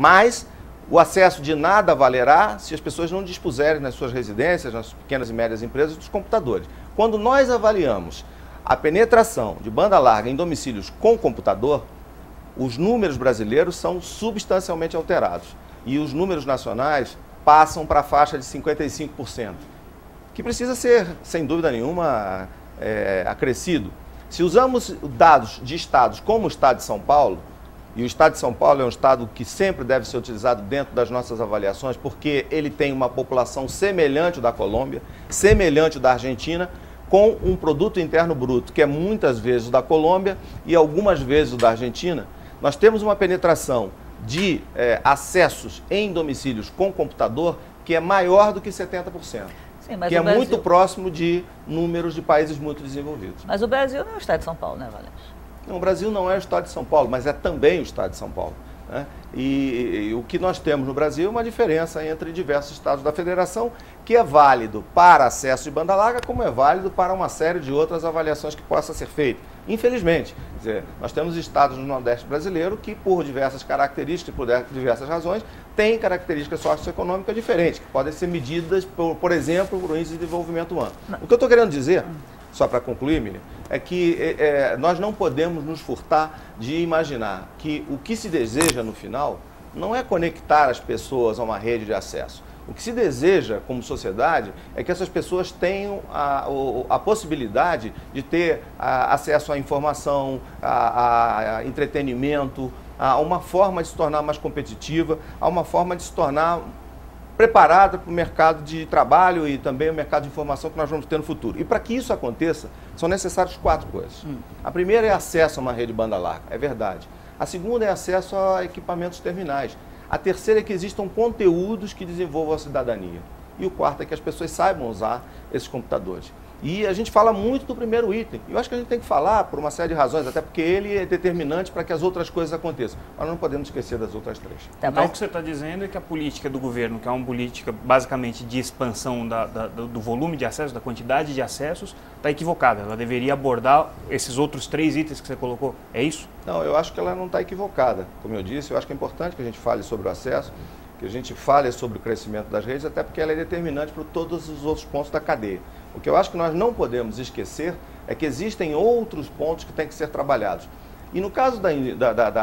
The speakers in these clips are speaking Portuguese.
Mas o acesso de nada valerá se as pessoas não dispuserem nas suas residências, nas pequenas e médias empresas, dos computadores. Quando nós avaliamos a penetração de banda larga em domicílios com computador, os números brasileiros são substancialmente alterados. E os números nacionais passam para a faixa de 55%, que precisa ser, sem dúvida nenhuma, acrescido. Se usamos dados de estados como o estado de São Paulo, e o estado de São Paulo é um estado que sempre deve ser utilizado dentro das nossas avaliações, porque ele tem uma população semelhante da Colômbia, semelhante da Argentina, com um produto interno bruto, que é muitas vezes o da Colômbia e algumas vezes o da Argentina. Nós temos uma penetração de acessos em domicílios com computador que é maior do que 70%. Sim, mas que é Brasil... muito próximo de números de países muito desenvolvidos. Mas o Brasil não é o estado de São Paulo, né, Valente? Não, o Brasil não é o estado de São Paulo, mas é também o estado de São Paulo, né? E o que nós temos no Brasil é uma diferença entre diversos estados da federação, que é válido para acesso de banda larga, como é válido para uma série de outras avaliações que possa ser feita. Infelizmente, quer dizer, nós temos estados no Nordeste brasileiro que, por diversas características, por diversas razões, têm características socioeconômicas diferentes, que podem ser medidas, por exemplo, por um índice de desenvolvimento humano. O que eu estou querendo dizer, só para concluir, Miriam, é que nós não podemos nos furtar de imaginar que o que se deseja no final não é conectar as pessoas a uma rede de acesso. O que se deseja como sociedade é que essas pessoas tenham a possibilidade de ter acesso à informação, a entretenimento, a uma forma de se tornar mais competitiva, a uma forma de se tornar preparada para o mercado de trabalho e também o mercado de informação que nós vamos ter no futuro. E para que isso aconteça, são necessárias 4 coisas. A primeira é acesso a uma rede banda larga, é verdade. A segunda é acesso a equipamentos terminais. A terceira é que existam conteúdos que desenvolvam a cidadania. E o quarto é que as pessoas saibam usar esses computadores. E a gente fala muito do primeiro item. Eu acho que a gente tem que falar por uma série de razões, até porque ele é determinante para que as outras coisas aconteçam. Mas não podemos esquecer das outras 3. Então, o que você está dizendo é que a política do governo, que é uma política basicamente de expansão do volume de acessos, da quantidade de acessos, está equivocada. Ela deveria abordar esses outros 3 itens que você colocou. É isso? Não, eu acho que ela não está equivocada. Como eu disse, eu acho que é importante que a gente fale sobre o acesso, que a gente fale sobre o crescimento das redes, até porque ela é determinante para todos os outros pontos da cadeia. O que eu acho que nós não podemos esquecer é que existem outros pontos que têm que ser trabalhados. E no caso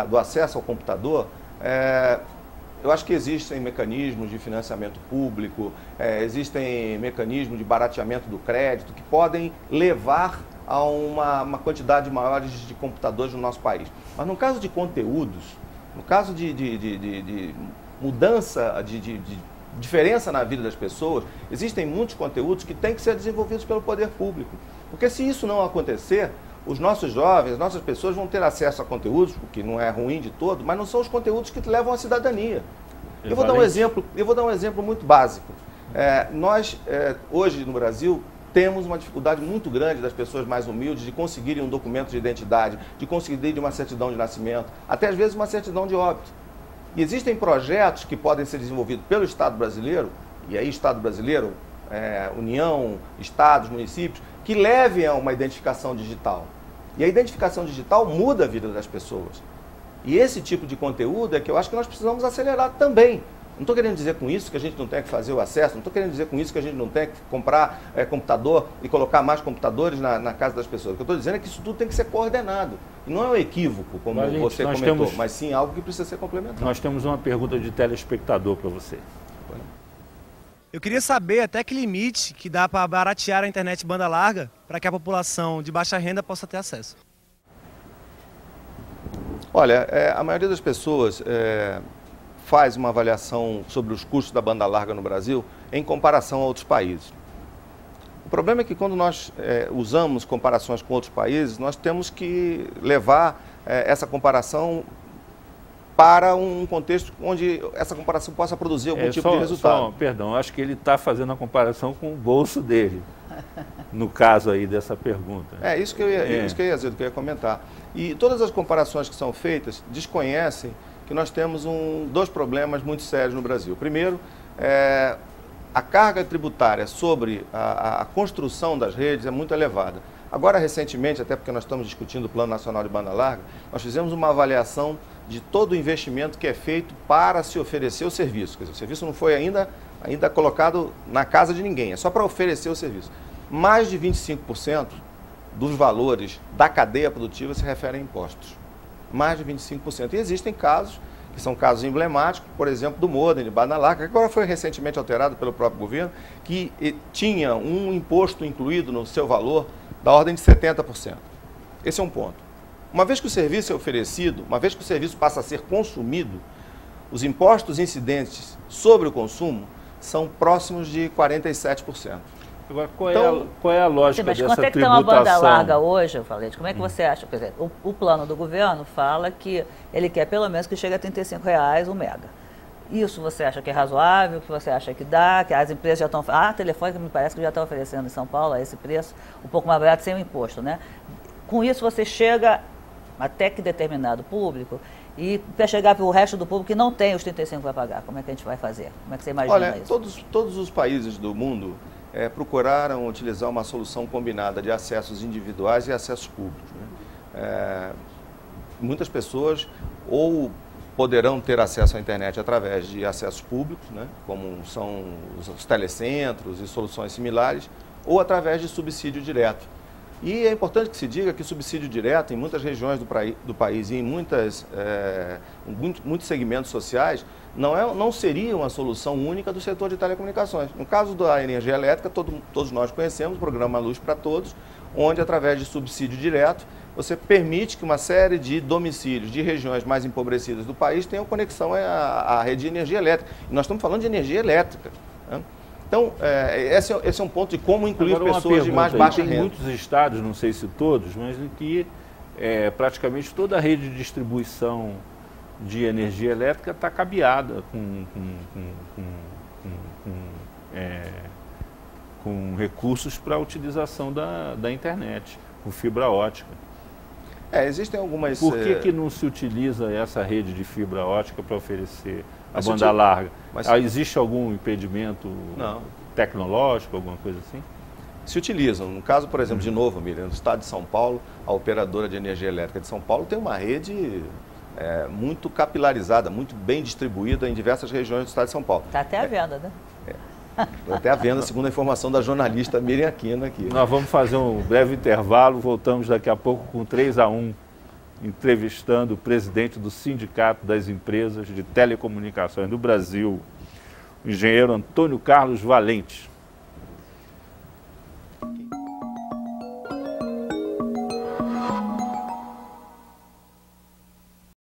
do acesso ao computador, eu acho que existem mecanismos de financiamento público, existem mecanismos de barateamento do crédito que podem levar a uma quantidade maior de computadores no nosso país. Mas no caso de conteúdos, no caso de mudança, de diferença na vida das pessoas, existem muitos conteúdos que têm que ser desenvolvidos pelo poder público. Porque se isso não acontecer, os nossos jovens, as nossas pessoas vão ter acesso a conteúdos, o que não é ruim de todo, mas não são os conteúdos que levam à cidadania. Eu vou dar um exemplo muito básico. Nós, hoje no Brasil, temos uma dificuldade muito grande das pessoas mais humildes de conseguirem um documento de identidade, de conseguirem uma certidão de nascimento, até às vezes uma certidão de óbito. E existem projetos que podem ser desenvolvidos pelo Estado brasileiro, e aí Estado brasileiro, União, Estados, municípios, que levem a uma identificação digital. E a identificação digital muda a vida das pessoas. E esse tipo de conteúdo é que eu acho que nós precisamos acelerar também. Não estou querendo dizer com isso que a gente não tem que fazer o acesso, não estou querendo dizer com isso que a gente não tem que comprar computador e colocar mais computadores na casa das pessoas. O que eu estou dizendo é que isso tudo tem que ser coordenado. E não é um equívoco, como você comentou, mas sim algo que precisa ser complementado. Nós temos uma pergunta de telespectador para você. Eu queria saber até que limite que dá para baratear a internet banda larga para que a população de baixa renda possa ter acesso. Olha, a maioria das pessoas faz uma avaliação sobre os custos da banda larga no Brasil em comparação a outros países. O problema é que quando nós usamos comparações com outros países, nós temos que levar essa comparação para um contexto onde essa comparação possa produzir algum tipo de resultado. Perdão, acho que ele está fazendo a comparação com o bolso dele, no caso aí dessa pergunta. Isso que eu ia comentar. E todas as comparações que são feitas desconhecem que nós temos 2 problemas muito sérios no Brasil. Primeiro, a carga tributária sobre a construção das redes é muito elevada. Agora, recentemente, até porque nós estamos discutindo o Plano Nacional de Banda Larga, nós fizemos uma avaliação de todo o investimento que é feito para se oferecer o serviço. Quer dizer, o serviço não foi ainda colocado na casa de ninguém, é só para oferecer o serviço. Mais de 25% dos valores da cadeia produtiva se referem a impostos. Mais de 25%. E existem casos, que são casos emblemáticos, por exemplo, do Modem, de Banda Larga, que agora foi recentemente alterado pelo próprio governo, que tinha um imposto incluído no seu valor da ordem de 70%. Esse é um ponto. Uma vez que o serviço é oferecido, uma vez que o serviço passa a ser consumido, os impostos incidentes sobre o consumo são próximos de 47%. Agora, qual é a lógica mas dessa quanto é que tributação? tem uma banda larga hoje, Valente? Como é que você acha? Por exemplo, o plano do governo fala que ele quer pelo menos que chegue a R$35 o mega. Isso você acha que é razoável? Que você acha que dá? Que as empresas já estão... A Telefônica me parece que já está oferecendo em São Paulo a esse preço, um pouco mais barato sem o imposto, né? Com isso você chega até que determinado público e para chegar para o resto do público que não tem os 35 para pagar. Como é que a gente vai fazer? Como é que você imagina isso? Todos os países do mundo procuraram utilizar uma solução combinada de acessos individuais e acessos públicos, né? Muitas pessoas ou poderão ter acesso à internet através de acessos públicos, né, como são os telecentros e soluções similares, ou através de subsídio direto. E é importante que se diga que subsídio direto, em muitas regiões do país e em muitos segmentos sociais, não seria uma solução única do setor de telecomunicações. No caso da energia elétrica, todos nós conhecemos o programa Luz para Todos, onde, através de subsídio direto, você permite que uma série de domicílios de regiões mais empobrecidas do país tenham conexão à rede de energia elétrica. E nós estamos falando de energia elétrica, né? Então, esse é um ponto de como incluir pessoas de mais baixa renda. Tem muitos estados, não sei se todos, mas em que praticamente toda a rede de distribuição de energia elétrica está cabeada com recursos para a utilização da internet, com fibra ótica. Existem algumas... Por que não se utiliza essa rede de fibra ótica para oferecer a banda larga? Existe algum impedimento tecnológico, alguma coisa assim? Se utilizam. No caso, por exemplo, de novo, Miriam, no estado de São Paulo, a operadora de energia elétrica de São Paulo tem uma rede muito capilarizada, muito bem distribuída em diversas regiões do estado de São Paulo. Está até à venda, né? Está até à venda, segundo a informação da jornalista Miriam Aquino aqui. Nós vamos fazer um breve intervalo, voltamos daqui a pouco com 3-1, entrevistando o presidente do Sindicato das Empresas de Telecomunicações do Brasil, o engenheiro Antônio Carlos Valente.